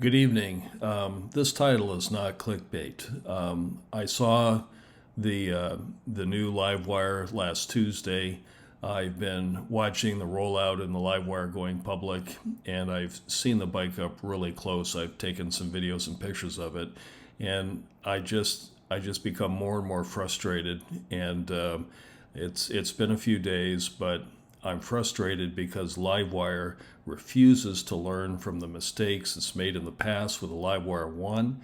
Good evening. This title is not clickbait. I saw the new LiveWire last Tuesday. I've been watching the rollout and the LiveWire going public, and I've seen the bike up really close. I've taken some videos and pictures of it, and I just become more and more frustrated. And it's been a few days, but I'm frustrated because LiveWire refuses to learn from the mistakes it's made in the past with the LiveWire 1.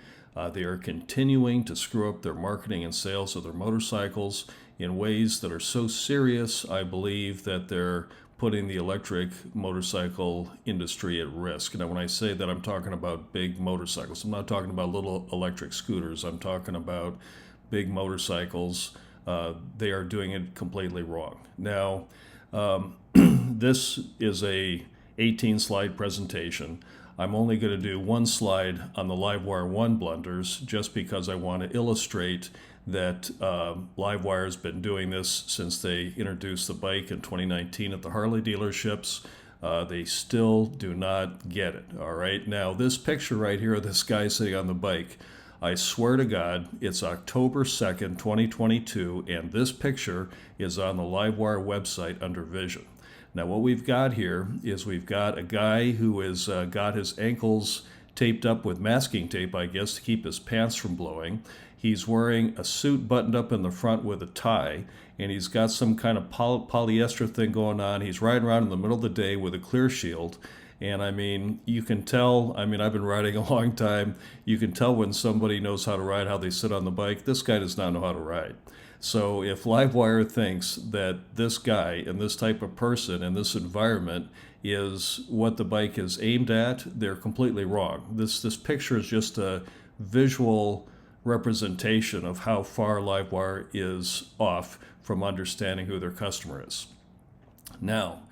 They are continuing to screw up their marketing and sales of their motorcycles in ways that are so serious, I believe, that they're putting the electric motorcycle industry at risk. Now, when I say that, I'm talking about big motorcycles. I'm not talking about little electric scooters. I'm talking about big motorcycles. They are doing it completely wrong. Now, this is a 18 slide presentation. I'm only going to do one slide on the LiveWire 1 blunders just because I want to illustrate that LiveWire has been doing this since they introduced the bike in 2019 at the Harley dealerships. They still do not get it. All right. Now, this picture right here of this guy sitting on the bike, I swear to God, it's October 2nd, 2022, and this picture is on the LiveWire website under Vision. Now, what we've got here is we've got a guy who has got his ankles taped up with masking tape, I guess, to keep his pants from blowing. He's wearing a suit buttoned up in the front with a tie, and he's got some kind of polyester thing going on. He's riding around in the middle of the day with a clear shield. And I mean, you can tell, I've been riding a long time. You can tell when somebody knows how to ride, how they sit on the bike. This guy does not know how to ride. So if LiveWire thinks that this guy and this type of person in this environment is what the bike is aimed at, they're completely wrong. This picture is just a visual representation of how far LiveWire is off from understanding who their customer is. Now,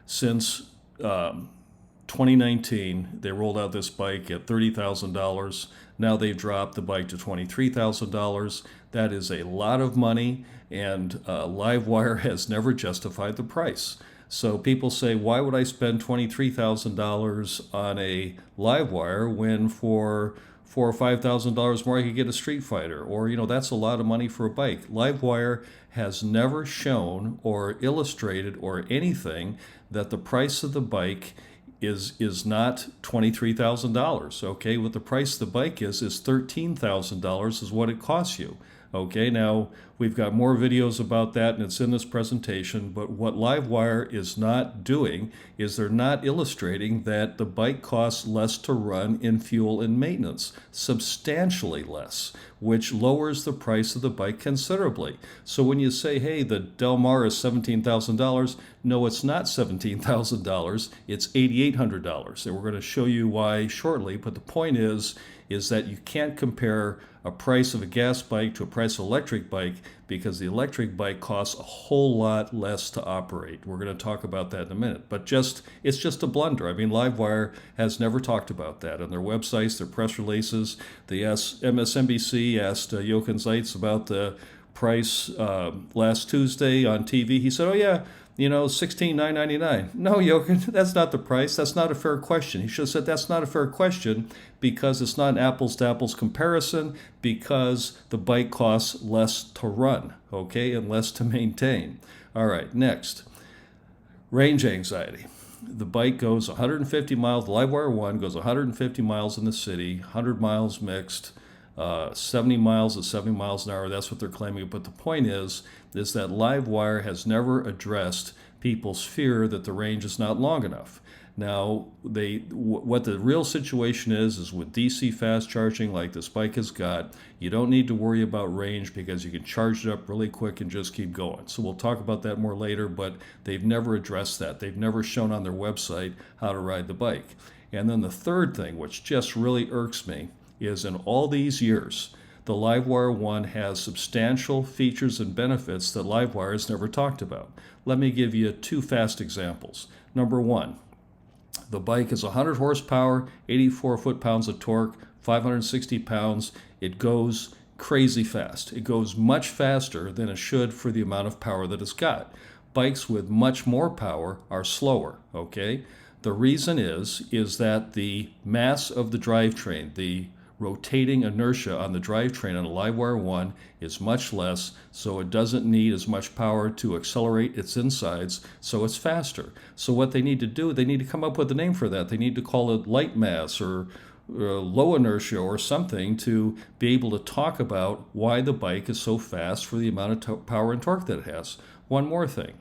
since 2019, they rolled out this bike at $30,000. Now they've dropped the bike to $23,000. That is a lot of money, and LiveWire has never justified the price. So people say, why would I spend $23,000 on a LiveWire when for $4,000 or $5,000 more I could get a Street Fighter? Or, that's a lot of money for a bike. LiveWire has never shown or illustrated or anything that the price of the bike is not $23,000. Okay, what the price of the bike is $13,000 is what it costs you. Okay, now we've got more videos about that, and it's in this presentation, but what LiveWire is not doing is they're not illustrating that the bike costs less to run in fuel and maintenance, substantially less, which lowers the price of the bike considerably. So when you say, hey, the Del Mar is $17,000, no, it's not $17,000, it's $8,800, and we're going to show you why shortly, but the point is that you can't compare a price of a gas bike to a price of an electric bike because the electric bike costs a whole lot less to operate. We're going to talk about that in a minute. But it's just a blunder. LiveWire has never talked about that on their websites, their press releases. The MSNBC asked Jochen Zeitz about the price last Tuesday on TV. He said, oh yeah, $16,999. No, Jochen, that's not the price. That's not a fair question. He should have said that's not a fair question because it's not an apples to apples comparison because the bike costs less to run, okay, and less to maintain. All right, next. Range anxiety. The bike goes 150 miles, the LiveWire 1 goes 150 miles in the city, 100 miles mixed, 70 miles at 70 miles an hour. That's what they're claiming. But the point is that LiveWire has never addressed people's fear that the range is not long enough. Now, what the real situation is with DC fast charging like this bike has got, you don't need to worry about range because you can charge it up really quick and just keep going. So we'll talk about that more later, but they've never addressed that. They've never shown on their website how to ride the bike. And then the third thing, which just really irks me, is in all these years, the LiveWire 1 has substantial features and benefits that LiveWire has never talked about. Let me give you two fast examples. Number one, the bike is 100 horsepower, 84 foot-pounds of torque, 560 pounds. It goes crazy fast. It goes much faster than it should for the amount of power that it's got. Bikes with much more power are slower, okay? The reason is that the mass of the drivetrain, the rotating inertia on the drivetrain on a LiveWire 1 is much less, so it doesn't need as much power to accelerate its insides, so it's faster. So what they need to do, they need to come up with a name for that. They need to call it light mass or low inertia or something to be able to talk about why the bike is so fast for the amount of power and torque that it has. One more thing.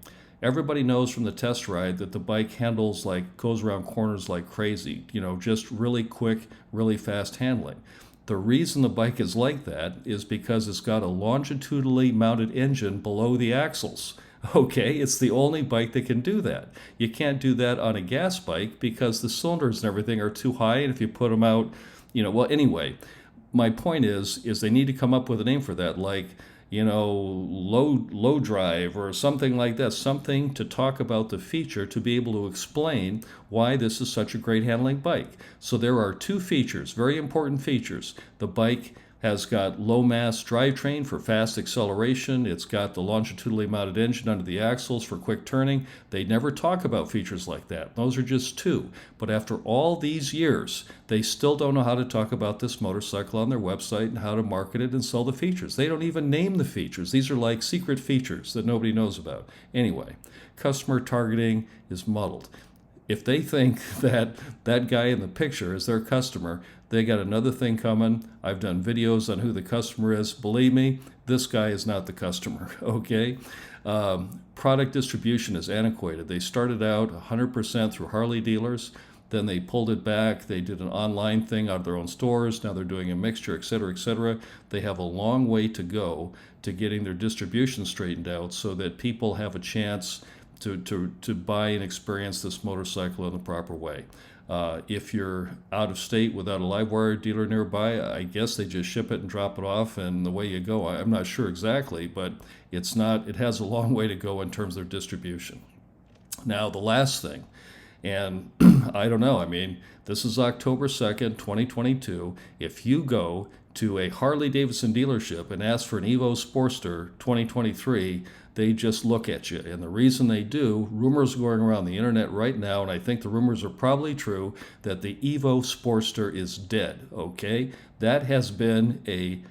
Everybody knows from the test ride that the bike handles goes around corners like crazy, just really quick, really fast handling. The reason the bike is like that is because it's got a longitudinally mounted engine below the axles. Okay, it's the only bike that can do that. You can't do that on a gas bike because the cylinders and everything are too high, and if you put them out, anyway, my point is they need to come up with a name for that, low drive or something like that, something to talk about the feature to be able to explain why this is such a great handling bike. So there are two features, very important features. The bike has got low mass drivetrain for fast acceleration. It's got the longitudinally mounted engine under the axles for quick turning. They never talk about features like that. Those are just two. But after all these years, they still don't know how to talk about this motorcycle on their website and how to market it and sell the features. They don't even name the features. These are like secret features that nobody knows about. Anyway, customer targeting is muddled. If they think that that guy in the picture is their customer, they got another thing coming. I've done videos on who the customer is. Believe me, this guy is not the customer, okay? Product distribution is antiquated. They started out 100% through Harley dealers. Then they pulled it back. They did an online thing out of their own stores. Now they're doing a mixture, et cetera, et cetera. They have a long way to go to getting their distribution straightened out so that people have a chance to buy and experience this motorcycle in the proper way. If you're out of state without a LiveWire dealer nearby, I guess they just ship it and drop it off and away you go. I'm not sure exactly, but it has a long way to go in terms of their distribution. Now, the last thing, and I don't know, this is October 2nd, 2022. If you go to a Harley-Davidson dealership and ask for an Evo Sportster 2023, they just look at you. And the reason they do, rumors going around the internet right now, and I think the rumors are probably true, that the Evo Sportster is dead, okay? That has been a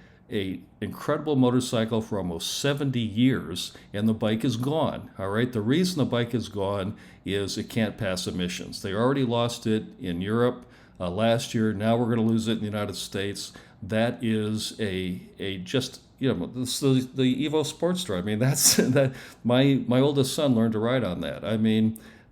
incredible motorcycle for almost 70 years, and the bike is gone, all right? The reason the bike is gone is it can't pass emissions. They already lost it in Europe last year. Now we're going to lose it in the United States. That is the Evo Sportster. That's that. My oldest son learned to ride on that.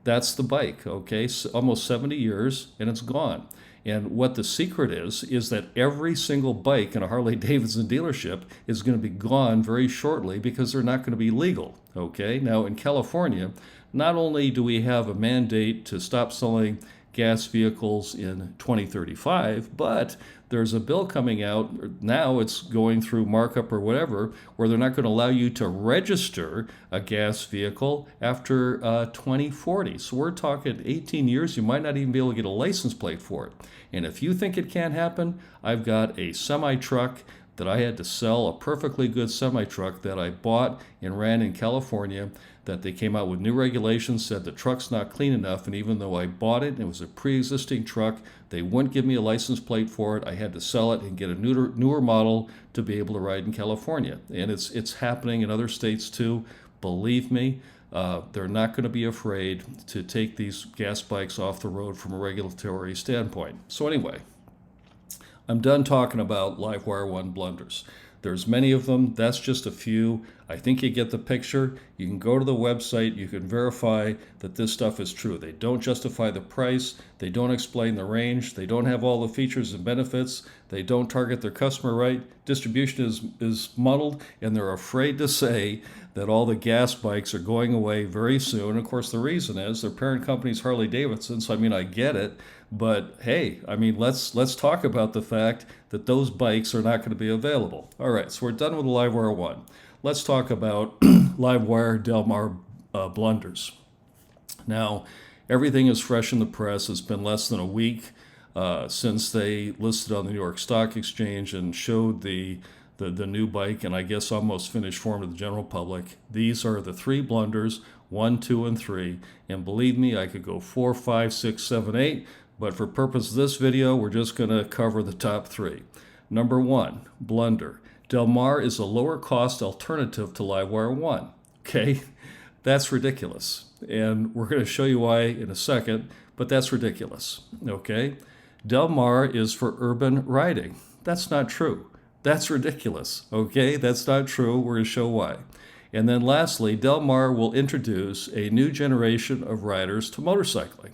That's the bike. Okay, so almost 70 years and it's gone. And what the secret is that every single bike in a Harley-Davidson dealership is going to be gone very shortly because they're not going to be legal. Okay, now in California, not only do we have a mandate to stop selling gas vehicles in 2035, but there's a bill coming out now, it's going through markup or whatever, where they're not going to allow you to register a gas vehicle after 2040. So we're talking 18 years, you might not even be able to get a license plate for it. And if you think it can't happen, I've got a semi-truck that I had to sell, a perfectly good semi-truck that I bought and ran in California, that they came out with new regulations, said the truck's not clean enough, and even though I bought it and it was a pre-existing truck, they wouldn't give me a license plate for it. I had to sell it and get a newer model to be able to ride in California. And it's happening in other states too. Believe me, they're not going to be afraid to take these gas bikes off the road from a regulatory standpoint. So anyway, I'm done talking about LiveWire 1 blunders. There's many of them. That's just a few. I think you get the picture. You can go to the website. You can verify that this stuff is true. They don't justify the price. They don't explain the range. They don't have all the features and benefits. They don't target their customer right. Distribution is muddled, and they're afraid to say that all the gas bikes are going away very soon. Of course, the reason is their parent company's Harley-Davidson, so I get it. But hey, let's talk about the fact that those bikes are not going to be available. All right, so we're done with the LiveWire 1. Let's talk about LiveWire Del Mar blunders. Now, everything is fresh in the press. It's been less than a week since they listed on the New York Stock Exchange and showed the new bike, and I guess almost finished form to the general public. These are the 3 blunders. 1, 2, and 3. And believe me, I could go 4, 5, 6, 7, 8, but for purpose of this video, we're just going to cover the top 3. Number 1, Blunder. Del Mar is a lower cost alternative to LiveWire 1. Okay, that's ridiculous. And we're going to show you why in a second, but that's ridiculous. Okay, Del Mar is for urban riding. That's not true. That's ridiculous. Okay, that's not true. We're going to show why. And then lastly, Del Mar will introduce a new generation of riders to motorcycling.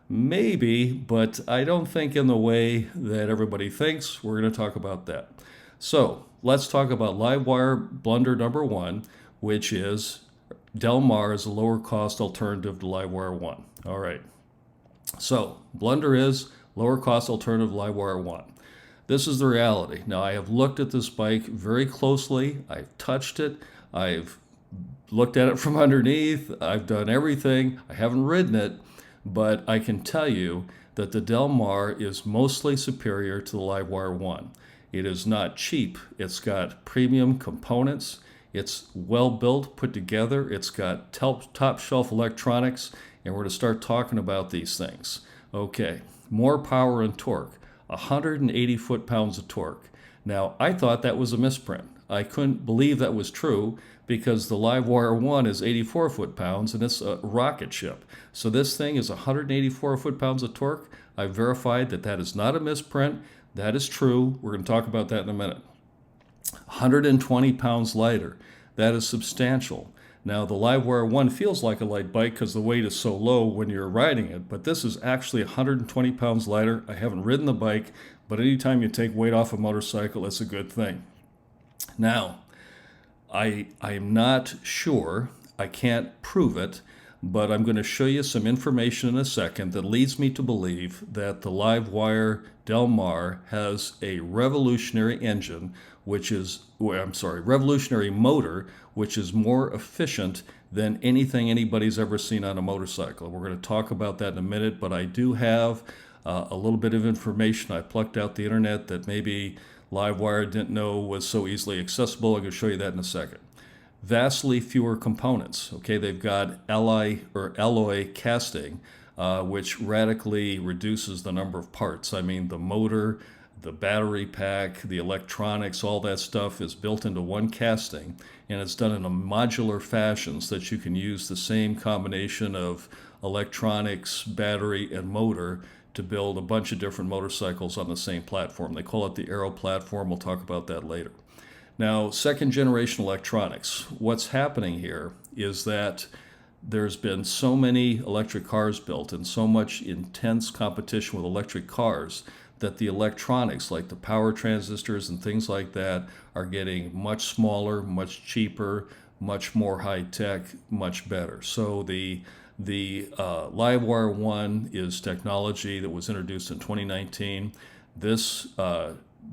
Maybe, but I don't think in the way that everybody thinks. We're going to talk about that. So let's talk about LiveWire Blunder number 1, which is Del Mar is a lower cost alternative to LiveWire 1. All right. So Blunder is lower cost alternative to LiveWire 1. This is the reality. Now, I have looked at this bike very closely. I've touched it. I've looked at it from underneath. I've done everything. I haven't ridden it, but I can tell you that the Del Mar is mostly superior to the LiveWire 1. It is not cheap. It's got premium components. It's well built, put together. It's got top shelf electronics, and we're going to start talking about these things. Okay, more power and torque, 180 foot-pounds of torque. Now, I thought that was a misprint. I couldn't believe that was true because the LiveWire 1 is 84 foot-pounds and it's a rocket ship. So this thing is 184 foot-pounds of torque. I verified that that is not a misprint. That is true. We're going to talk about that in a minute. 120 pounds lighter. That is substantial. Now, the LiveWire 1 feels like a light bike because the weight is so low when you're riding it, but this is actually 120 pounds lighter. I haven't ridden the bike, but anytime you take weight off a motorcycle, it's a good thing. Now, I am not sure, I can't prove it, but I'm going to show you some information in a second that leads me to believe that the LiveWire Del Mar has a revolutionary engine, revolutionary motor, which is more efficient than anything anybody's ever seen on a motorcycle. We're going to talk about that in a minute, but I do have a little bit of information I plucked out the internet that maybe LiveWire didn't know was so easily accessible. I'm going to show you that in a second. Vastly fewer components. Okay, they've got alloy casting, which radically reduces the number of parts. I mean, the motor, the battery pack, the electronics, all that stuff is built into one casting, and it's done in a modular fashion so that you can use the same combination of electronics, battery, and motor to build a bunch of different motorcycles on the same platform. They call it the Aero platform. We'll talk about that later. Now, second generation electronics. What's happening here is that there's been so many electric cars built and so much intense competition with electric cars that the electronics, like the power transistors and things like that, are getting much smaller, much cheaper, much more high-tech, much better. So the LiveWire 1 is technology that was introduced in 2019. This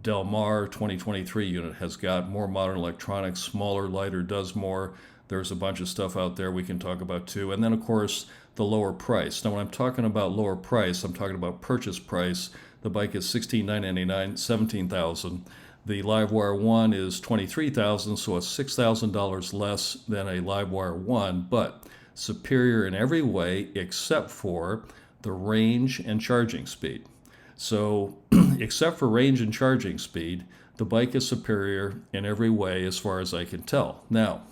Del Mar 2023 unit has got more modern electronics, smaller, lighter, does more. There's a bunch of stuff out there we can talk about too. And then, of course, the lower price. Now, when I'm talking about lower price, I'm talking about purchase price. The bike is $16,999, $17,000. The LiveWire 1 is $23,000, so it's $6,000 less than a LiveWire 1, but superior in every way except for the range and charging speed. So except for range and charging speed, the bike is superior in every way as far as I can tell. Now,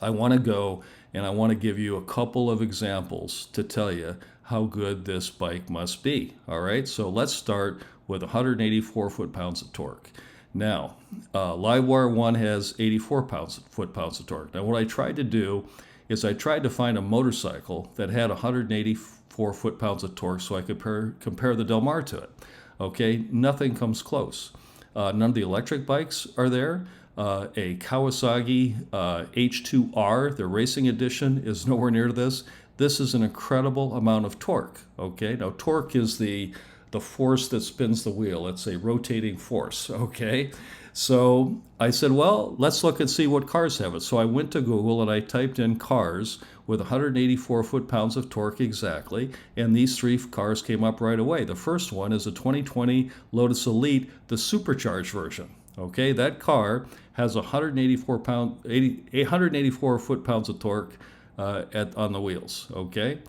I want to go and I want to give you a couple of examples to tell you how good this bike must be. All right, so let's start with 184 foot-pounds of torque. Now, LiveWire 1 has 84 foot-pounds of torque. Now, what I tried to do is I tried to find a motorcycle that had 184 foot-pounds of torque so I could compare the Del Mar to it. Okay, nothing comes close. None of the electric bikes are there. A Kawasaki H2R, the racing edition, is nowhere near this. This is an incredible amount of torque. Okay, now torque is the force that spins the wheel. It's a rotating force. Okay, so I said, well, let's look and see what cars have it. So I went to Google and I typed in cars with 184 foot-pounds of torque exactly, and these three cars came up right away. The first one is a 2020 Lotus Elite, the supercharged version. Okay, that car has 184 foot-pounds of torque, on the wheels, okay?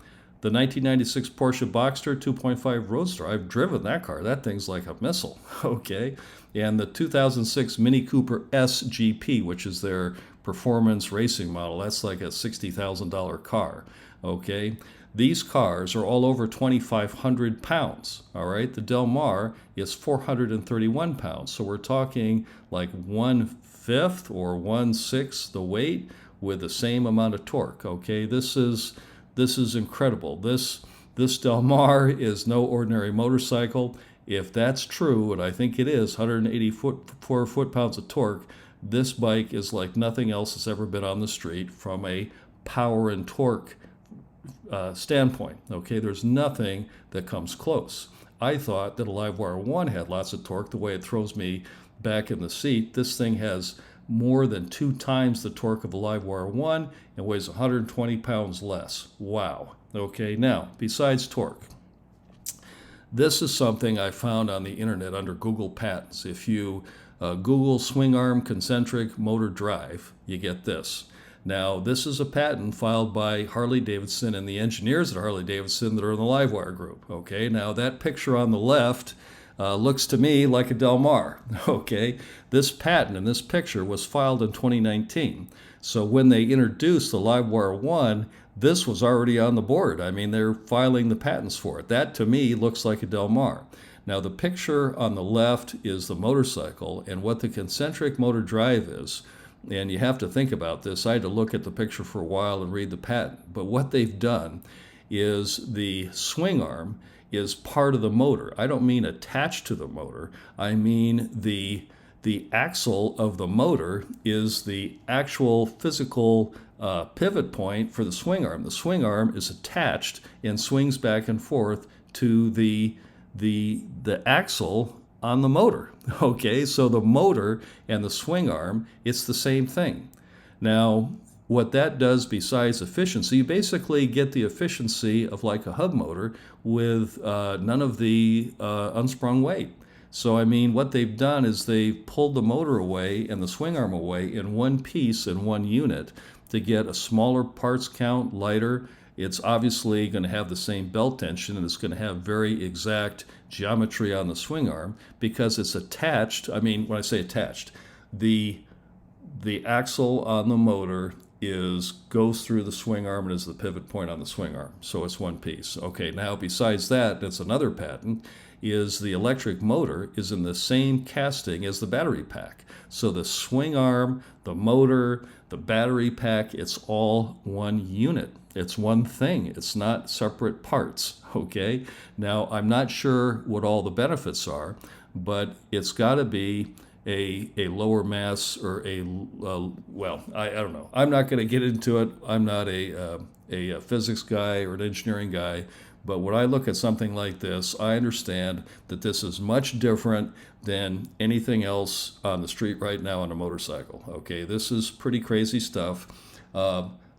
The 1996 Porsche Boxster 2.5 Roadster, I've driven that car. That thing's like a missile, okay? And the 2006 Mini Cooper SGP, which is their performance racing model, that's like a $60,000 car, okay? These cars are all over 2,500 pounds, all right? The Del Mar is 431 pounds, so we're talking like 1/5 or 1/6 the weight with the same amount of torque, okay? This is incredible. This Del Mar is no ordinary motorcycle. If that's true, and I think it is, 184 foot-pounds of torque, this bike is like nothing else that's ever been on the street from a power and torque standpoint. Okay, there's nothing that comes close. I thought that a LiveWire 1 had lots of torque the way it throws me back in the seat. This thing has more than 2 times the torque of a LiveWire 1 and weighs 120 pounds less. Wow. Okay, now, besides torque, this is something I found on the internet under Google Patents. If you Google Swingarm Concentric Motor Drive, you get this. Now, this is a patent filed by Harley-Davidson and the engineers at Harley-Davidson that are in the LiveWire group. Okay, now that picture on the left looks to me like a Del Mar. Okay, this patent in this picture was filed in 2019. So when they introduced the LiveWire 1, this was already on the board. I mean, they're filing the patents for it. That to me looks like a Del Mar. Now the picture on the left is the motorcycle and what the Concentric Motor Drive is. And you have to think about this. I had to look at the picture for a while and read the patent. But what they've done is the swing arm is part of the motor. I don't mean attached to the motor. I mean the axle of the motor is the actual physical pivot point for the swing arm. The swing arm is attached and swings back and forth to the axle on the motor. Okay, so the motor and the swing arm, it's the same thing. Now, what that does besides efficiency, you basically get the efficiency of like a hub motor with none of the unsprung weight. So, I mean, what they've done is they've pulled the motor away and the swing arm away in one piece, in one unit, to get a smaller parts count, lighter. It's obviously going to have the same belt tension and it's going to have very exact geometry on the swing arm because it's attached. I mean, when I say attached, the axle on the motor goes through the swing arm and is the pivot point on the swing arm. So it's one piece. Okay, now besides that, that's another patent, is the electric motor is in the same casting as the battery pack. So the swing arm, the motor, the battery pack, it's all one unit. It's one thing. It's not separate parts, okay? Now, I'm not sure what all the benefits are, but it's got to be a lower mass or well, I don't know. I'm not going to get into it. I'm not a physics guy or an engineering guy, but when I look at something like this, I understand that this is much different than anything else on the street right now on a motorcycle, okay? This is pretty crazy stuff.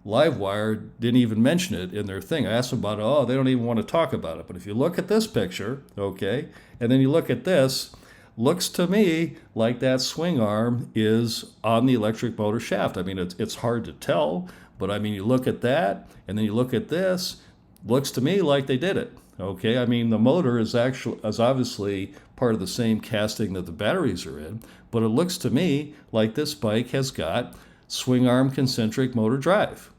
LiveWire didn't even mention it in their thing. I asked them about it. Oh, they don't even want to talk about it. But if you look at this picture, okay, and then you look at this, looks to me like that swing arm is on the electric motor shaft. I mean, it's hard to tell, but I mean, you look at that, and then you look at this, looks to me like they did it. Okay, I mean, the motor is obviously part of the same casting that the batteries are in, but it looks to me like this bike has got swing arm concentric motor drive.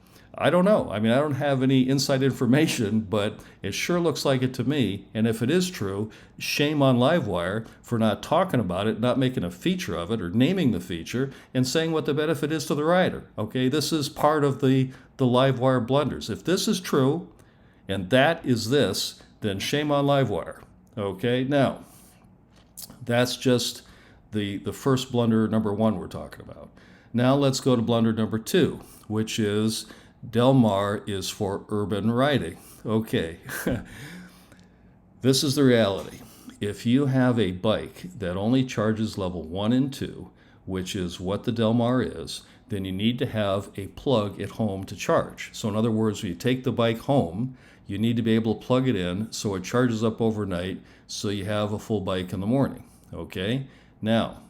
I don't know. I mean, I don't have any inside information, but it sure looks like it to me. And if it is true, shame on LiveWire for not talking about it, not making a feature of it or naming the feature and saying what the benefit is to the rider. Okay, this is part of the LiveWire blunders. If this is true, and that is this, then shame on LiveWire. Okay, now, that's just the first blunder number 1 we're talking about. Now let's go to blunder number 2, which is Del Mar is for urban riding. Okay, this is the reality. If you have a bike that only charges level 1 and 2, which is what the Del Mar is, then you need to have a plug at home to charge. So in other words, when you take the bike home, you need to be able to plug it in so it charges up overnight so you have a full bike in the morning. Okay, now,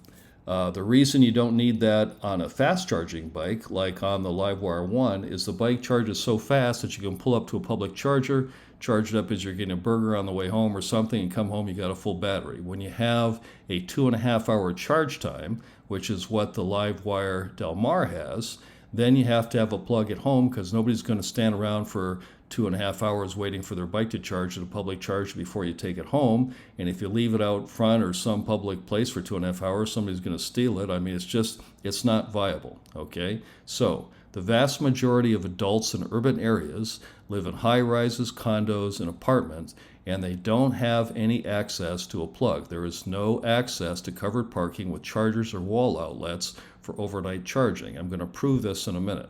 The reason you don't need that on a fast charging bike, like on the LiveWire 1, is the bike charges so fast that you can pull up to a public charger, charge it up as you're getting a burger on the way home or something, and come home, you got a full battery. When you have a 2.5 hour charge time, which is what the LiveWire Del Mar has, then you have to have a plug at home because nobody's going to stand around for 2.5 hours waiting for their bike to charge at a public charger before you take it home. And if you leave it out front or some public place for 2.5 hours, somebody's going to steal it. I mean, it's not viable, okay? So the vast majority of adults in urban areas live in high-rises, condos, and apartments, and they don't have any access to a plug. There is no access to covered parking with chargers or wall outlets for overnight charging. I'm going to prove this in a minute.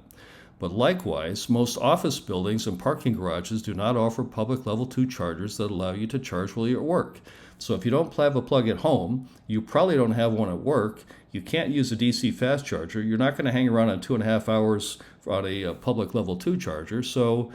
But likewise, most office buildings and parking garages do not offer public level 2 chargers that allow you to charge while you're at work. So if you don't have a plug at home, you probably don't have one at work, you can't use a DC fast charger, you're not going to hang around on 2.5 hours on a public level 2 charger, so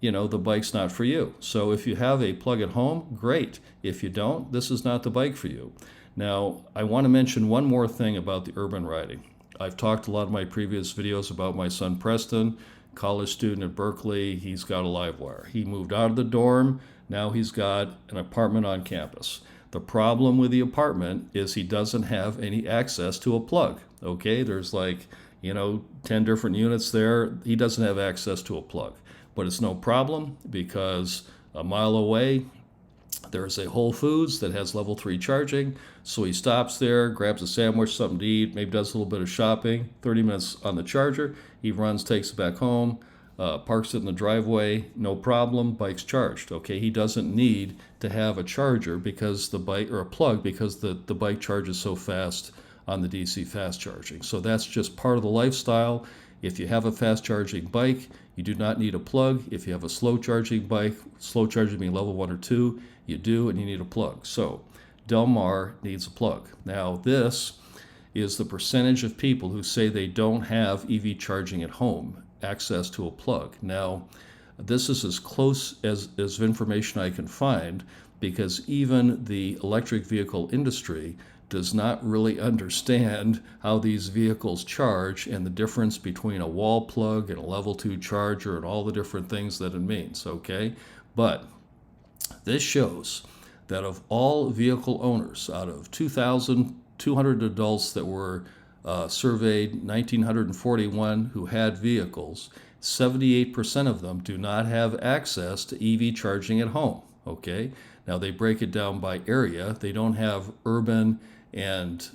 the bike's not for you. So if you have a plug at home, great. If you don't, this is not the bike for you. Now, I want to mention one more thing about the urban riding. I've talked a lot in my previous videos about my son Preston, college student at Berkeley. He's got a LiveWire. He moved out of the dorm. Now he's got an apartment on campus. The problem with the apartment is he doesn't have any access to a plug. Okay, there's 10 different units there. He doesn't have access to a plug. But it's no problem because a mile away, there's a Whole Foods that has level 3 charging, so he stops there, grabs a sandwich, something to eat, maybe does a little bit of shopping, 30 minutes on the charger, he runs, takes it back home, parks it in the driveway, no problem, bike's charged. Okay, he doesn't need to have a charger because the bike, or a plug, because the bike charges so fast on the DC fast charging. So that's just part of the lifestyle. If you have a fast charging bike, you do not need a plug. If you have a slow charging bike, slow charging being level 1 or 2, you do, and you need a plug. So Del Mar needs a plug. Now this is the percentage of people who say they don't have EV charging at home, access to a plug. Now this is as close as information I can find, because even the electric vehicle industry does not really understand how these vehicles charge and the difference between a wall plug and a level 2 charger and all the different things that it means, okay? But this shows that of all vehicle owners, out of 2,200 adults that were surveyed, 1,941 who had vehicles, 78% of them do not have access to EV charging at home, okay? Now they break it down by area. They don't have urban and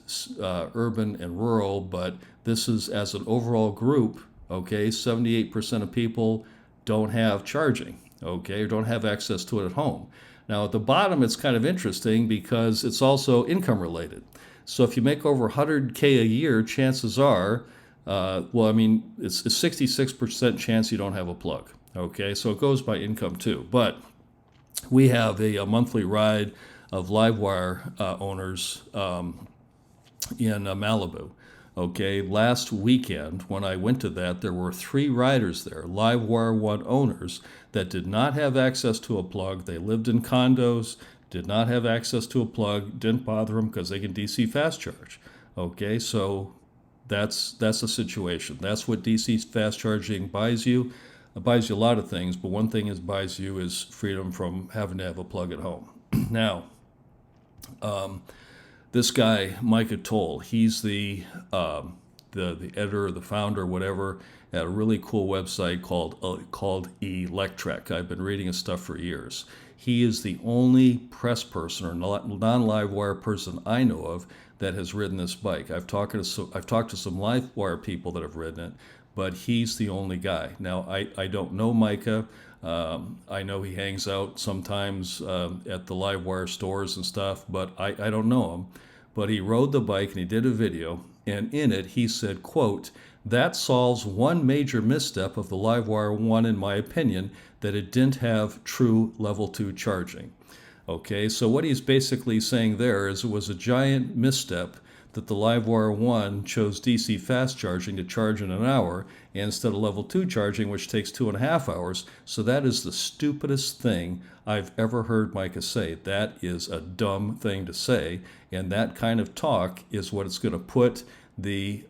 rural, but this is as an overall group, okay, 78% of people don't have charging, okay, or don't have access to it at home. Now at the bottom, it's kind of interesting because it's also income related. So if you make over 100K a year, chances are, it's a 66% chance you don't have a plug, okay, so it goes by income too. But we have a monthly ride of LiveWire owners in Malibu. Okay, last weekend when I went to that, there were 3 riders there, LiveWire 1 owners, that did not have access to a plug. They lived in condos, did not have access to a plug, didn't bother them because they can DC fast charge. Okay, so that's the situation. That's what DC fast charging buys you. It buys you a lot of things, but one thing it buys you is freedom from having to have a plug at home. Now, this guy, Micah Toll, he's the editor, the founder, whatever, at a really cool website called Electrek. I've been reading his stuff for years. He is the only press person or non-LiveWire person I know of that has ridden this bike. I've talked to some LiveWire people that have ridden it, but he's the only guy. Now, I don't know Micah. I know he hangs out sometimes at the LiveWire stores and stuff, but I don't know him. But he rode the bike and he did a video, and in it he said, quote, "That solves one major misstep of the LiveWire 1 in my opinion, that it didn't have true level 2 charging." Okay, so what he's basically saying there is it was a giant misstep that the LiveWire 1 chose DC fast charging to charge in an hour instead of level 2 charging, which takes 2.5 hours. So that is the stupidest thing I've ever heard Micah say. That is a dumb thing to say, and that kind of talk is what it's going to put the,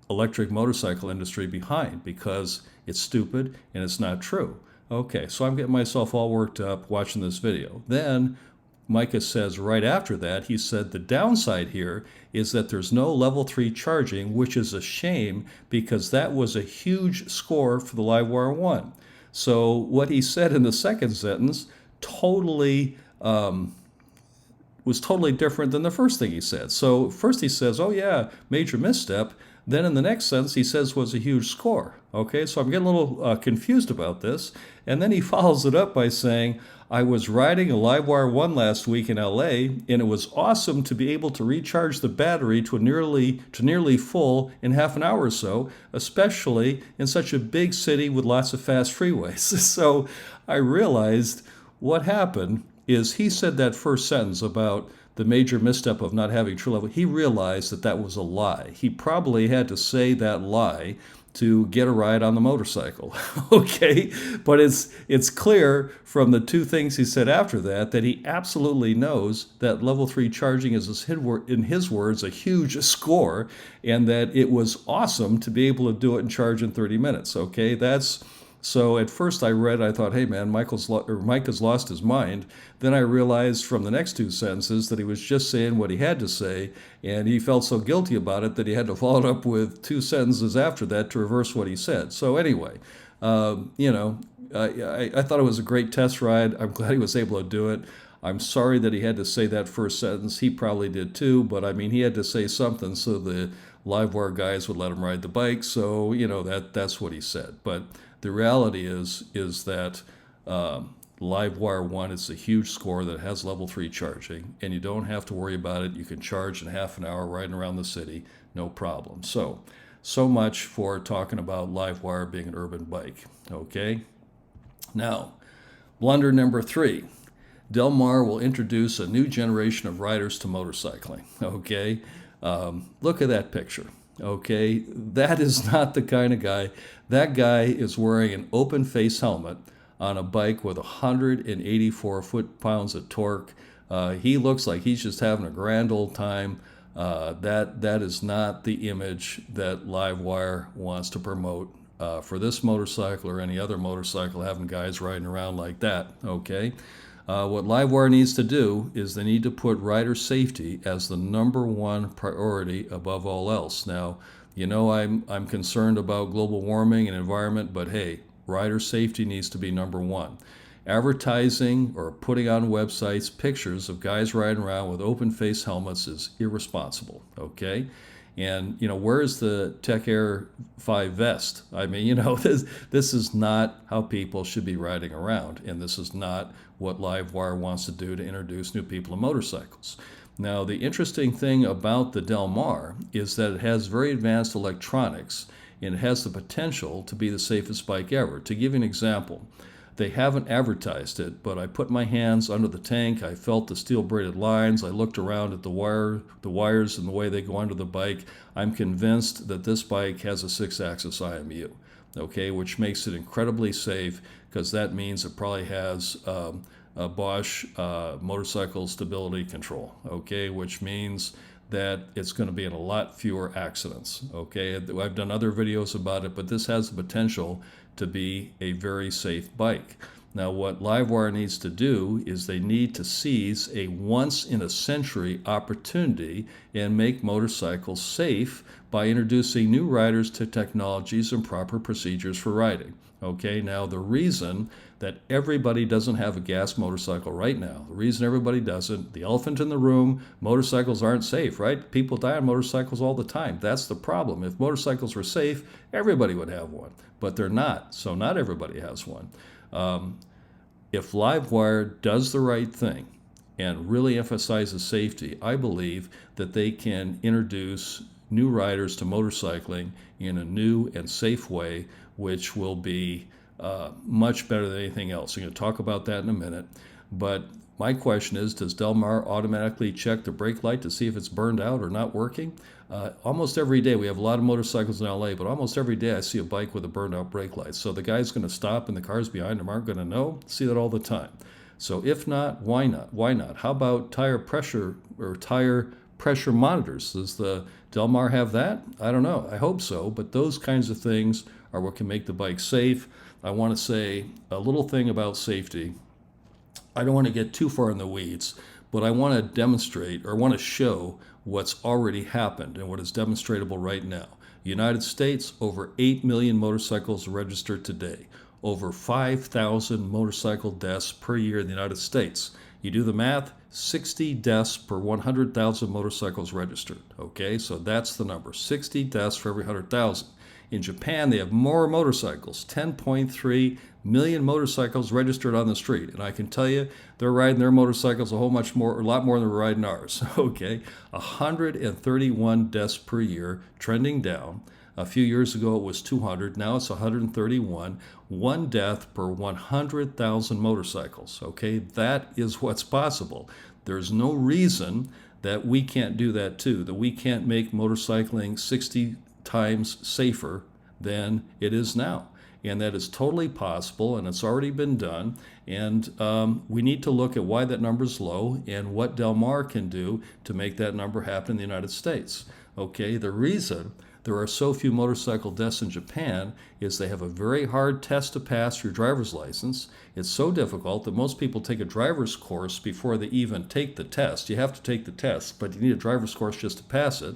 electric motorcycle industry behind, because it's stupid and it's not true. Okay, so I'm getting myself all worked up watching this video. Then Micah says right after that, he said the downside here is that there's no level 3 charging, which is a shame because that was a huge score for the LiveWire 1. So what he said in the second sentence was totally different than the first thing he said. So first he says, oh yeah, major misstep. Then in the next sentence he says was a huge score. Okay, so I'm getting a little confused about this. And then he follows it up by saying, I was riding a LiveWire 1 last week in LA, and it was awesome to be able to recharge the battery to nearly full in half an hour or so, especially in such a big city with lots of fast freeways. So I realized what happened is he said that first sentence about the major misstep of not having true level. He realized that that was a lie. He probably had to say that lie to get a ride on the motorcycle. Okay, but it's clear from the two things he said after that he absolutely knows that level 3 charging is, in his words, a huge score, and that it was awesome to be able to do it and charge in 30 minutes. Okay, so at first I thought, hey man, Micah's lost his mind. Then I realized from the next two sentences that he was just saying what he had to say, and he felt so guilty about it that he had to follow it up with two sentences after that to reverse what he said. So anyway, I thought it was a great test ride. I'm glad he was able to do it. I'm sorry that he had to say that first sentence. He probably did too, but I mean, he had to say something so the LiveWire guys would let him ride the bike. So, that's what he said. But the reality is that LiveWire 1 is a huge score that has level 3 charging, and you don't have to worry about it. You can charge in half an hour riding around the city, no problem. So much for talking about LiveWire being an urban bike. Okay? Now, blunder number 3. Del Mar will introduce a new generation of riders to motorcycling. Okay? Look at that picture. Okay, that is not the kind of guy. That guy is wearing an open face helmet on a bike with 184 foot-pounds of torque. He looks like he's just having a grand old time. That is not the image that LiveWire wants to promote for this motorcycle or any other motorcycle, having guys riding around like that. Okay. What LiveWire needs to do is they need to put rider safety as the number one priority above all else. Now, I'm concerned about global warming and environment, but hey, rider safety needs to be number one. Advertising or putting on websites pictures of guys riding around with open face helmets is irresponsible, okay? And, where's the Tech Air 5 vest? I mean, this is not how people should be riding around, and this is not what LiveWire wants to do to introduce new people to motorcycles. Now, the interesting thing about the Del Mar is that it has very advanced electronics, and it has the potential to be the safest bike ever. To give you an example, they haven't advertised it, but I put my hands under the tank. I felt the steel braided lines. I looked around at the wires and the way they go under the bike. I'm convinced that this bike has a 6-axis IMU, okay, which makes it incredibly safe because that means it probably has a Bosch motorcycle stability control, okay, which means that it's going to be in a lot fewer accidents, okay? I've done other videos about it, but this has the potential to be a very safe bike. Now, what LiveWire needs to do is they need to seize a once-in-a-century opportunity and make motorcycles safe by introducing new riders to technologies and proper procedures for riding. Okay, now the reason that everybody doesn't have a gas motorcycle right now, the reason everybody doesn't, the elephant in the room, motorcycles aren't safe, right? People die on motorcycles all the time. That's the problem. If motorcycles were safe, everybody would have one, but they're not, so not everybody has one. If LiveWire does the right thing and really emphasizes safety, I believe that they can introduce new riders to motorcycling in a new and safe way, which will be much better than anything else. I'm going to talk about that in a minute. But My question is, does Del Mar automatically check the brake light to see if it's burned out or not working? Almost every day, we have a lot of motorcycles in LA, but almost every day I see a bike with a burned out brake light. So the guy's going to stop and the cars behind him aren't going to know. See that all the time. So if not, why not? Why not? How about tire pressure or tire pressure monitors? Does the Del Mar have that? I don't know. I hope so. But those kinds of things are what can make the bike safe. I want to say a little thing about safety. I don't want to get too far in the weeds, but I want to demonstrate or want to show what's already happened and what is demonstrable right now. United States, over 8 million motorcycles registered today. Over 5,000 motorcycle deaths per year in the United States. You do the math, 60 deaths per 100,000 motorcycles registered. Okay, so that's the number, 60 deaths for every 100,000. In Japan, they have more motorcycles, 10.3 million motorcycles registered on the street. And I can tell you, they're riding their motorcycles a lot more than we're riding ours. Okay, 131 deaths per year, trending down. A few years ago, it was 200. Now it's 131. One death per 100,000 motorcycles. Okay, that is what's possible. There's no reason that we can't do that too, that we can't make motorcycling 60 times safer than it is now. And that is totally possible, and it's already been done. And we need to look at why that number is low and what Del Mar can do to make that number happen in the United States. Okay, the reason there are so few motorcycle deaths in Japan is they have a very hard test to pass for your driver's license. It's so difficult that most people take a driver's course before they even take the test. You have to take the test, but you need a driver's course just to pass it.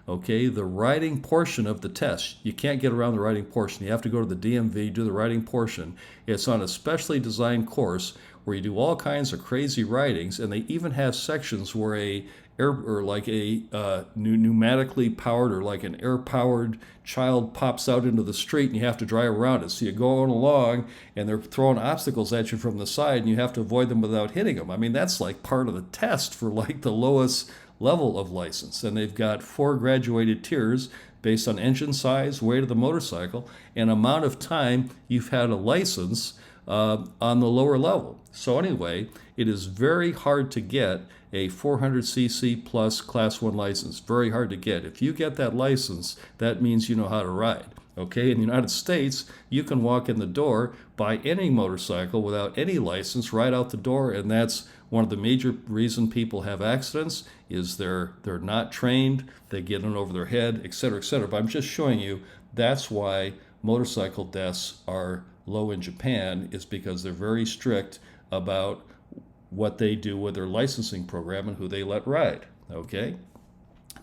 Okay, the riding portion of the test, you can't get around the riding portion. You have to go to the DMV, do the riding portion. It's on a specially designed course where you do all kinds of crazy ridings, and they even have sections where pneumatically powered or like an air-powered child pops out into the street and you have to drive around it. So you're going along and they're throwing obstacles at you from the side and you have to avoid them without hitting them. I mean, that's like part of the test for like the lowest level of license. And they've got 4 graduated tiers based on engine size, weight of the motorcycle, and amount of time you've had a license on the lower level. So anyway, it is very hard to get a 400cc plus class 1 license. Very hard to get. If you get that license, that means you know how to ride. Okay, in the United States, you can walk in the door, buy any motorcycle without any license right out the door, and that's one of the major reasons people have accidents is they're not trained, they get in over their head, etc., etc. But I'm just showing you that's why motorcycle deaths are low in Japan, is because they're very strict about what they do with their licensing program and who they let ride. Okay?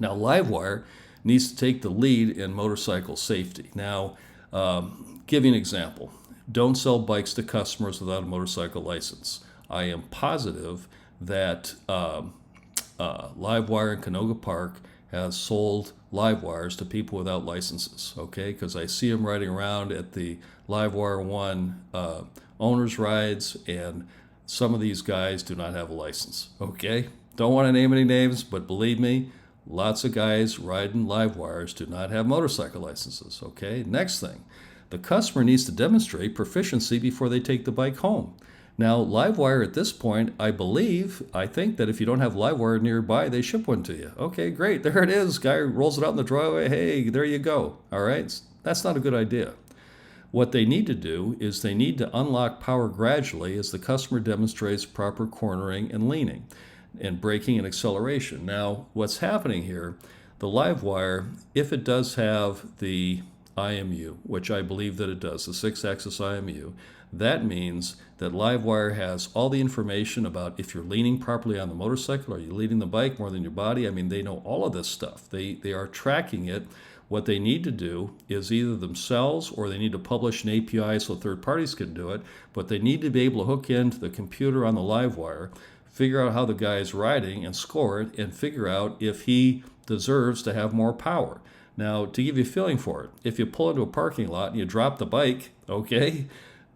Now, LiveWire needs to take the lead in motorcycle safety. Now, give you an example. Don't sell bikes to customers without a motorcycle license. I am positive that LiveWire in Canoga Park has sold LiveWires to people without licenses, okay? Because I see them riding around at the LiveWire 1 owners' rides, and some of these guys do not have a license, okay? Don't want to name any names, but believe me, lots of guys riding LiveWires do not have motorcycle licenses, okay? Next thing, the customer needs to demonstrate proficiency before they take the bike home. Now, LiveWire at this point, I think that if you don't have LiveWire nearby, they ship one to you. Okay, great, there it is. Guy rolls it out in the driveway. Hey, there you go. All right, that's not a good idea. What they need to do is they need to unlock power gradually as the customer demonstrates proper cornering and leaning and braking and acceleration. Now, what's happening here, the LiveWire, if it does have the IMU, which I believe that it does, the 6-axis IMU, that means that LiveWire has all the information about if you're leaning properly on the motorcycle, are you leaning the bike more than your body? I mean, they know all of this stuff. They are tracking it. What they need to do is either themselves or they need to publish an API so third parties can do it, but they need to be able to hook into the computer on the LiveWire, figure out how the guy is riding and score it, and figure out if he deserves to have more power. Now, to give you a feeling for it, if you pull into a parking lot and you drop the bike, okay,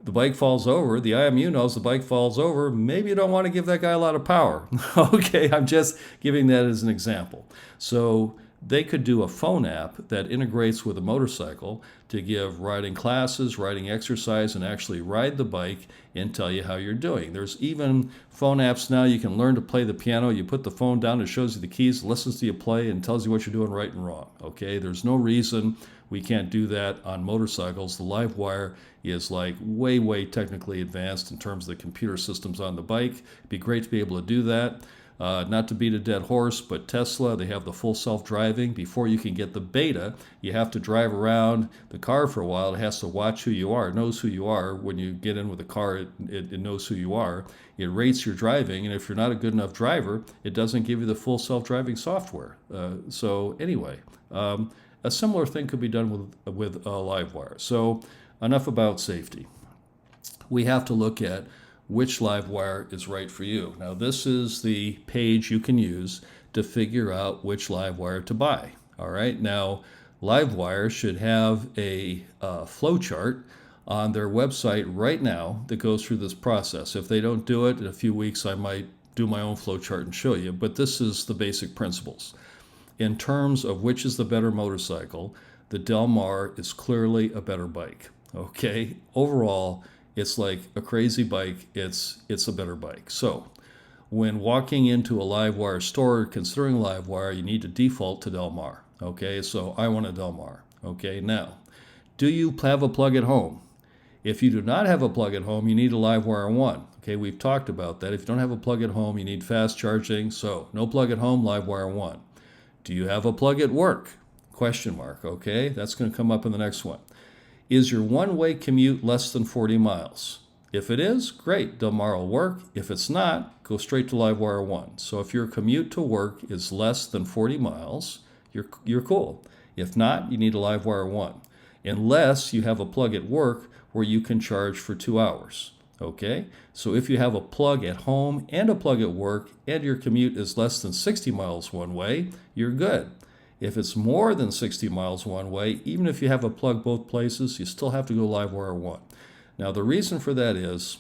the bike falls over, the IMU knows the bike falls over, maybe you don't want to give that guy a lot of power. Okay, I'm just giving that as an example. So they could do a phone app that integrates with a motorcycle to give riding classes, riding exercise, and actually ride the bike and tell you how you're doing. There's even phone apps now you can learn to play the piano. You put the phone down, it shows you the keys, listens to you play, and tells you what you're doing right and wrong. Okay, there's no reason we can't do that on motorcycles. The LiveWire is like way technically advanced in terms of the computer systems on the bike. It'd be great to be able to do that. Not to beat a dead horse, but Tesla, they have the full self-driving. Before you can get the beta, you have to drive around the car for a while. It has to watch who you are. It knows who you are. When you get in with the car, it knows who you are. It rates your driving, and if you're not a good enough driver, it doesn't give you the full self-driving software. So anyway, a similar thing could be done with LiveWire. So enough about safety. We have to look at which LiveWire is right for you. Now, this is the page you can use to figure out which LiveWire to buy. All right. Now, LiveWire should have a flow chart on their website right now that goes through this process. If they don't do it, in a few weeks, I might do my own flow chart and show you. But this is the basic principles. In terms of which is the better motorcycle, the Del Mar is clearly a better bike. Okay. Overall, it's like a crazy bike. It's a better bike. So when walking into a LiveWire store, considering LiveWire, you need to default to Del Mar. Okay, so I want a Del Mar. Okay, now, do you have a plug at home? If you do not have a plug at home, you need a LiveWire 1. Okay, we've talked about that. If you don't have a plug at home, you need fast charging. So no plug at home, LiveWire 1. Do you have a plug at work? Question mark. Okay, that's going to come up in the next one. Is your one-way commute less than 40 miles? If it is, great, Del Mar will work. If it's not, go straight to LiveWire 1. So if your commute to work is less than 40 miles, you're cool. If not, you need a LiveWire 1. Unless you have a plug at work where you can charge for 2 hours. Okay? So if you have a plug at home and a plug at work and your commute is less than 60 miles one way, you're good. If it's more than 60 miles one way, even if you have a plug both places, you still have to go LiveWire 1. Now, the reason for that is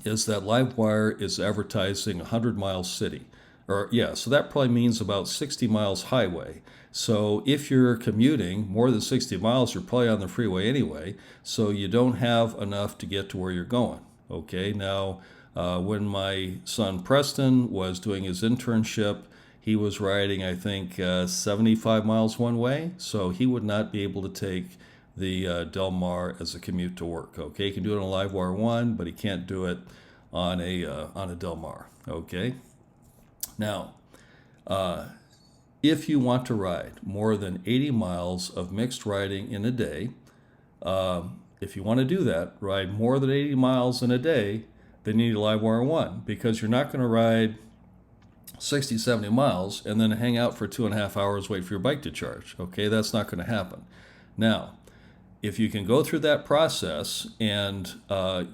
that LiveWire is advertising 100 miles city. So that probably means about 60 miles highway. So if you're commuting more than 60 miles, you're probably on the freeway anyway, so you don't have enough to get to where you're going. Okay, now, when my son Preston was doing his internship, he was riding, I think, 75 miles one way, so he would not be able to take the Del Mar as a commute to work. Okay, he can do it on a LiveWire 1, but he can't do it on a Del Mar. Okay, now, if you want to ride more than 80 miles of mixed riding in a day, if you want to do that, ride more than 80 miles in a day, then you need a LiveWire 1, because you're not going to ride 60, 70 miles and then hang out for 2.5 hours, wait for your bike to charge. Okay, that's not going to happen. Now, if you can go through that process and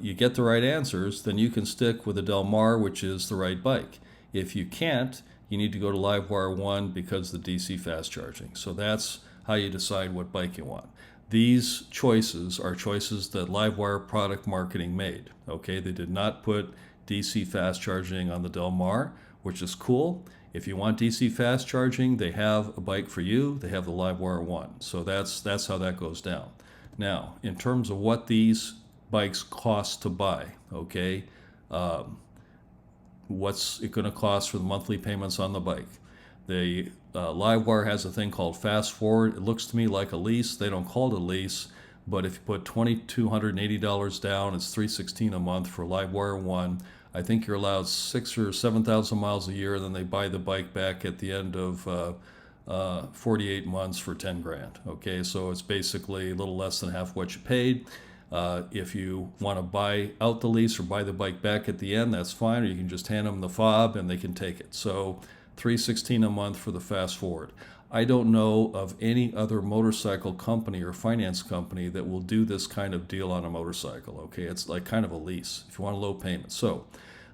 you get the right answers, then you can stick with a Del Mar, which is the right bike. If you can't, you need to go to LiveWire 1 because of the DC fast charging. So that's how you decide what bike you want. These choices are choices that LiveWire product marketing made. Okay, they did not put DC fast charging on the Del Mar, which is cool. If you want DC fast charging, they have a bike for you. They have the LiveWire 1. So that's how that goes down. Now, in terms of what these bikes cost to buy, okay, what's it going to cost for the monthly payments on the bike? The LiveWire has a thing called Fast Forward. It looks to me like a lease. They don't call it a lease, but if you put $2,280 down, it's $316 a month for LiveWire 1. I think you're allowed 6,000 or 7,000 miles a year, and then they buy the bike back at the end of 48 months for 10 grand. Okay, so it's basically a little less than half what you paid. If you want to buy out the lease or buy the bike back at the end, that's fine, or you can just hand them the fob and they can take it. So $316 a month for the Fast Forward. I don't know of any other motorcycle company or finance company that will do this kind of deal on a motorcycle. Okay, it's like kind of a lease if you want a low payment. So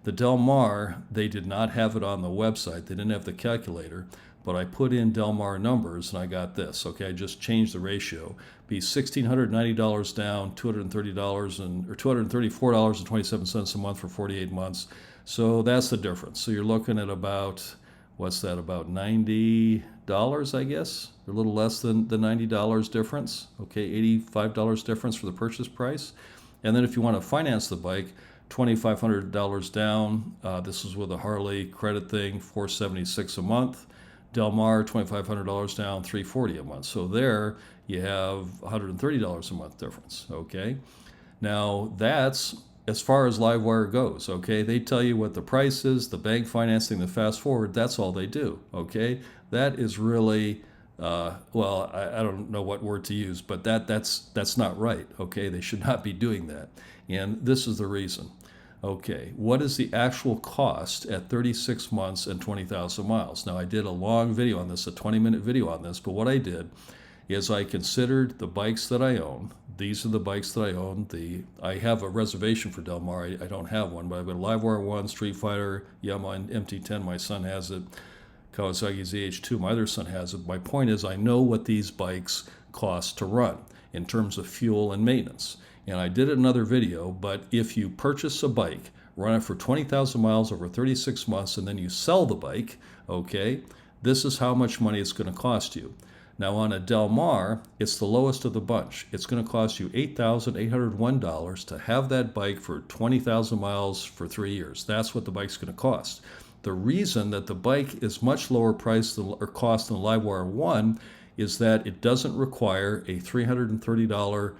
the Del Mar, they did not have it on the website. They didn't have the calculator, but I put in Del Mar numbers and I got this. Okay, I just changed the ratio. Be $1,690 down, $230 or $234.27 a month for 48 months. So that's the difference. So you're looking at about what's that, about $90, I guess, a little less than the $90 difference, okay, $85 difference for the purchase price. And then if you want to finance the bike, $2,500 down. This is with a Harley credit thing, $476 a month. Del Mar, $2,500 down, $340 a month. So there you have $130 a month difference, okay? Now that's as far as LiveWire goes, okay? They tell you what the price is, the bank financing, the fast forward, that's all they do, okay? That is really, well, I don't know what word to use, but that's not right, okay? They should not be doing that. And this is the reason. Okay, what is the actual cost at 36 months and 20,000 miles? Now, I did a long video on this, a 20-minute video on this, but what I did is I considered the bikes that I own. These are the bikes that I own. I have a reservation for Del Mar. I don't have one, but I've got a LiveWire 1, Street Fighter, Yamaha MT10. My son has it. Kawasaki ZH2. My other son has it. My point is I know what these bikes cost to run in terms of fuel and maintenance. And I did another video, but if you purchase a bike, run it for 20,000 miles over 36 months, and then you sell the bike, okay, this is how much money it's going to cost you. Now on a Del Mar, it's the lowest of the bunch. It's going to cost you $8,801 to have that bike for 20,000 miles for 3 years. That's what the bike's going to cost. The reason that the bike is much lower price or cost than LiveWire 1 is that it doesn't require a $330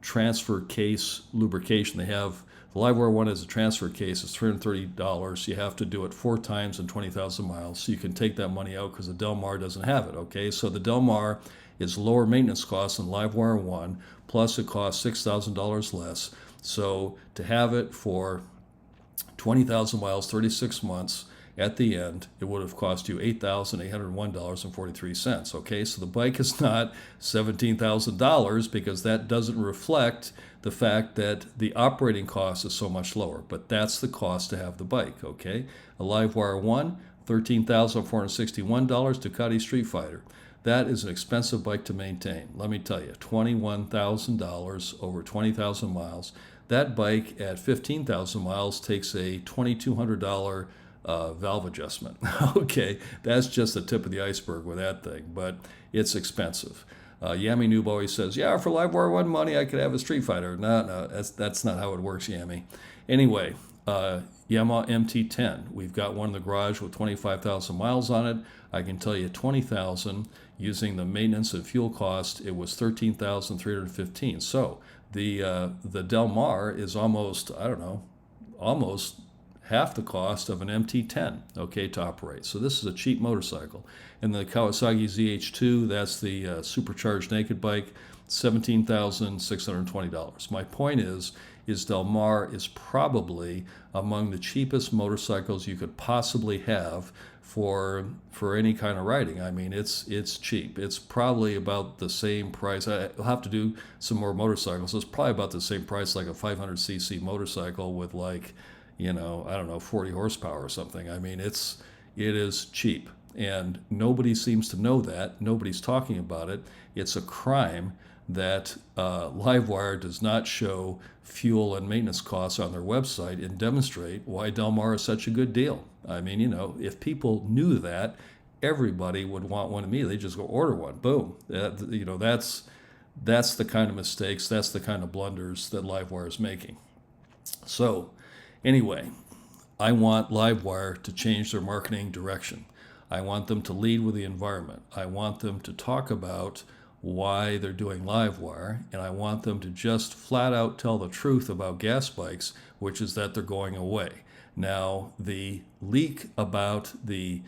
transfer case lubrication. They have the LiveWire 1 as a transfer case. It's $330. You have to do it 4 times in 20,000 miles, so you can take that money out because the Del Mar doesn't have it. Okay, so the Del Mar is lower maintenance cost than LiveWire 1, plus it costs $6,000 less. So to have it for 20,000 miles, 36 months, at the end, it would have cost you $8,801.43. Okay, so the bike is not $17,000 because that doesn't reflect the fact that the operating cost is so much lower. But that's the cost to have the bike. Okay, a LiveWire 1, $13,461. Ducati Street Fighter. That is an expensive bike to maintain. Let me tell you, $21,000 over 20,000 miles. That bike at 15,000 miles takes a $2,200 valve adjustment. Okay, that's just the tip of the iceberg with that thing, but it's expensive. Yami Noob always says, yeah, for LiveWire 1 money, I could have a Street Fighter. No, that's not how it works, Yami. Anyway, Yamaha MT10. We've got one in the garage with 25,000 miles on it. I can tell you 20,000 using the maintenance and fuel cost, it was 13,315. So the Del Mar is almost, I don't know, almost half the cost of an MT10, okay, to operate. So this is a cheap motorcycle. And the Kawasaki ZH2, that's the supercharged naked bike, $17,620. My point is Del Mar is probably among the cheapest motorcycles you could possibly have for any kind of riding. I mean, it's cheap. It's probably about the same price. I'll have to do some more motorcycles. It's probably about the same price like a 500cc motorcycle with like, I don't know, 40 horsepower or something. I mean, it is cheap. And nobody seems to know that. Nobody's talking about it. It's a crime that LiveWire does not show fuel and maintenance costs on their website and demonstrate why Del Mar is such a good deal. I mean, if people knew that, everybody would want one immediately. They just go order one. Boom. That's the kind of mistakes, that's the kind of blunders that LiveWire is making. So anyway, I want LiveWire to change their marketing direction. I want them to lead with the environment. I want them to talk about why they're doing LiveWire, and I want them to just flat out tell the truth about gas bikes, which is that they're going away. Now, the leak about the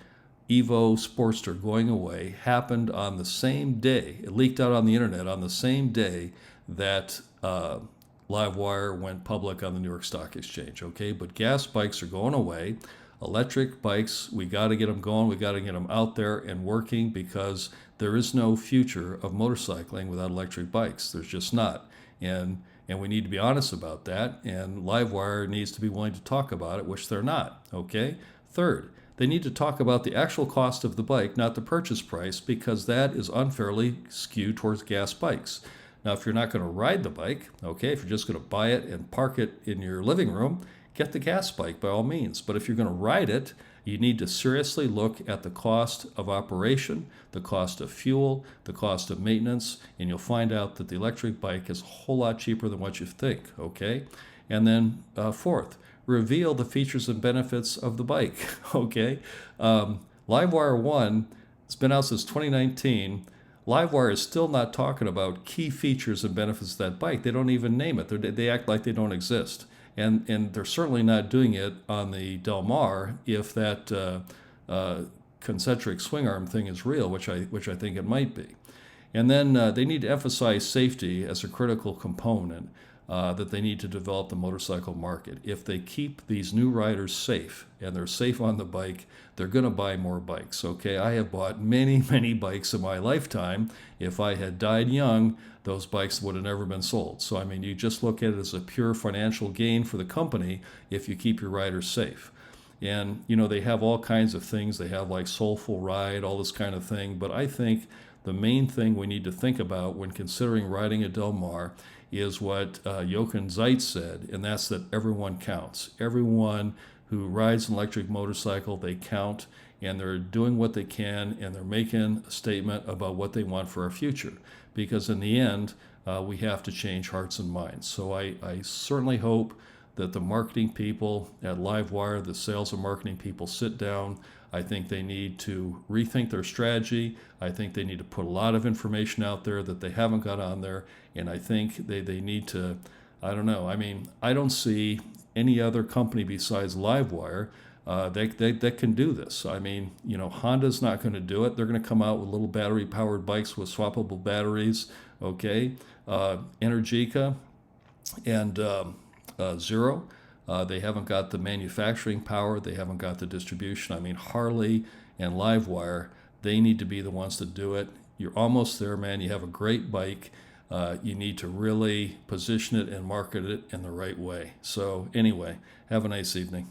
Evo Sportster going away happened on the same day. It leaked out on the internet on the same day that LiveWire went public on the New York Stock Exchange, okay? But gas bikes are going away. Electric bikes, we got to get them going. We got to get them out there and working because there is no future of motorcycling without electric bikes. There's just not. And we need to be honest about that. And LiveWire needs to be willing to talk about it, which they're not, okay? Third, they need to talk about the actual cost of the bike, not the purchase price, because that is unfairly skewed towards gas bikes. Now, if you're not going to ride the bike, okay, if you're just going to buy it and park it in your living room, get the gas bike by all means. But if you're going to ride it You need to seriously look at the cost of operation, the cost of fuel, the cost of maintenance, and you'll find out that the electric bike is a whole lot cheaper than what you think, okay? And then fourth, reveal the features and benefits of the bike, okay? LiveWire 1, it's been out since 2019. LiveWire is still not talking about key features and benefits of that bike. They don't even name it. They act like they don't exist. And they're certainly not doing it on the Del Mar if that concentric swingarm thing is real, which I think it might be. And then they need to emphasize safety as a critical component that they need to develop the motorcycle market. If they keep these new riders safe and they're safe on the bike, they're going to buy more bikes. Okay, I have bought many, many bikes in my lifetime. If I had died young, those bikes would have never been sold. So, I mean, you just look at it as a pure financial gain for the company if you keep your riders safe. And, you know, they have all kinds of things. They have like Soulful Ride, all this kind of thing. But I think the main thing we need to think about when considering riding a Del Mar is what Jochen Zeitz said, and that's that everyone counts. Everyone who rides an electric motorcycle, they count, and they're doing what they can, and they're making a statement about what they want for our future. Because in the end, we have to change hearts and minds. So I certainly hope that the marketing people at LiveWire, the sales and marketing people, sit down. I think they need to rethink their strategy. I think they need to put a lot of information out there that they haven't got on there. And I think they need to, I don't know, I mean, I don't see any other company besides LiveWire that can do this. I mean, you know, Honda's not going to do it. They're going to come out with little battery-powered bikes with swappable batteries, okay? Energica and Zero, they haven't got the manufacturing power. They haven't got the distribution. I mean, Harley and LiveWire, they need to be the ones to do it. You're almost there, man. You have a great bike. You need to really position it and market it in the right way. So anyway, have a nice evening.